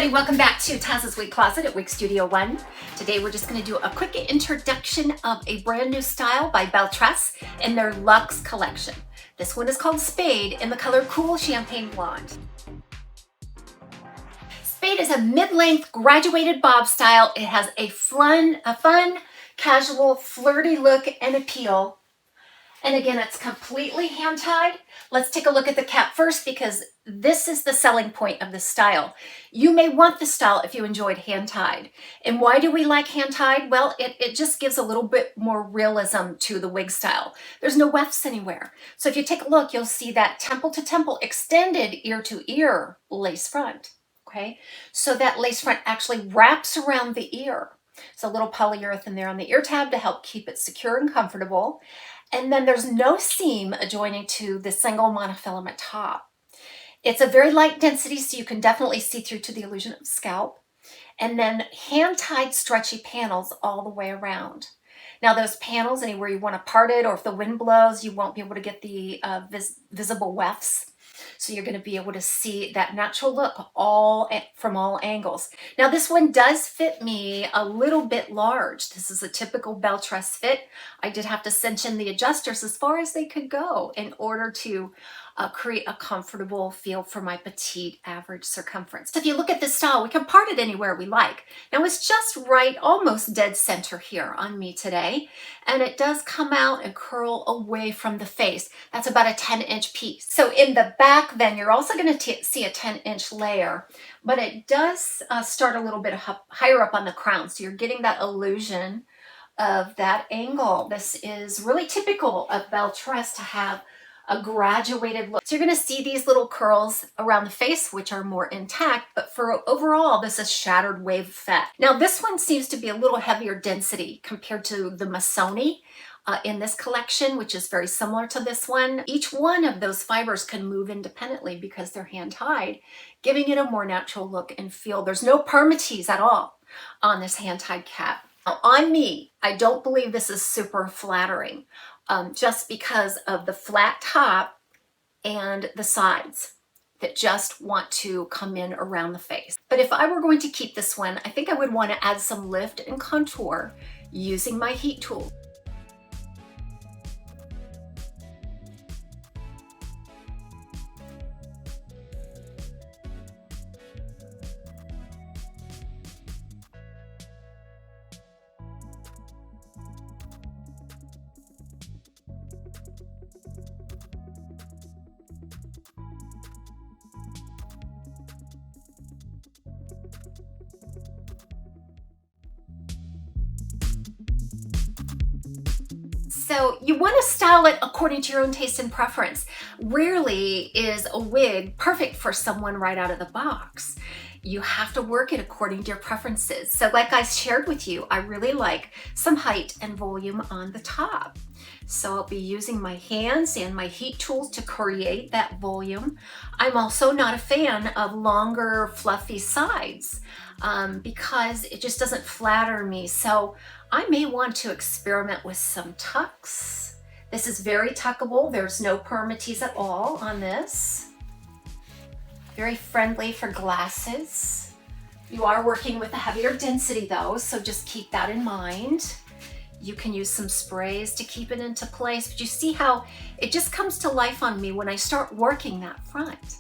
everybody, welcome back to TAZS's Wig Closet at Wig Studio 1. Today we're just going to do a quick introduction of a brand new style by Belle Tress in their Luxe collection. This one is called Spade in the color Cool Champagne Blonde. Spade is a mid-length graduated bob style. It has a fun, casual, flirty look and appeal. And again, it's completely hand-tied. Let's take a look at the cap first because this is the selling point of this style. You may want this style if you enjoyed hand-tied. And why do we like hand-tied? Well, it just gives a little bit more realism to the wig style. There's no wefts anywhere. So if you take a look, you'll see that temple to temple, extended ear to ear lace front. Okay, so that lace front actually wraps around the ear. It's a little polyurethane there on the ear tab to help keep it secure and comfortable. And then there's no seam adjoining to the single monofilament top. It's a very light density, so you can definitely see through to the illusion of scalp. And then hand-tied stretchy panels all the way around. Now those panels, anywhere you want to part it, or if the wind blows, you won't be able to get the visible wefts. So you're going to be able to see that natural look from all angles. Now this one does fit me a little bit large. This is a typical Belle Tress fit. I did have to cinch in the adjusters as far as they could go in order to create a comfortable feel for my petite average circumference. So if you look at this style, we can part it anywhere we like. Now it's just right, almost dead center here on me today. And it does come out and curl away from the face. That's about a 10-inch piece. So in the back then, you're also going to see a 10-inch layer, but it does start a little bit higher up on the crown. So you're getting that illusion of that angle. This is really typical of Belle Tress to have a graduated look. So you're going to see these little curls around the face, which are more intact, but for overall, this is shattered wave effect. Now this one seems to be a little heavier density compared to the Missoni in this collection, which is very similar to this one. Each one of those fibers can move independently because they're hand-tied, giving it a more natural look and feel. There's no permatease at all on this hand-tied cap. Now on me, I don't believe this is super flattering. Just because of the flat top and the sides that just want to come in around the face. But if I were going to keep this one, I think I would want to add some lift and contour using my heat tool. So you want to style it according to your own taste and preference. Rarely is a wig perfect for someone right out of the box. You have to work it according to your preferences. So like I shared with you, I really like some height and volume on the top. So I'll be using my hands and my heat tools to create that volume. I'm also not a fan of longer fluffy sides because it just doesn't flatter me. So I may want to experiment with some tucks. This is very tuckable. There's no permatease at all on this. Very friendly for glasses. You are working with a heavier density though, so just keep that in mind. You can use some sprays to keep it into place, but you see how it just comes to life on me when I start working that front.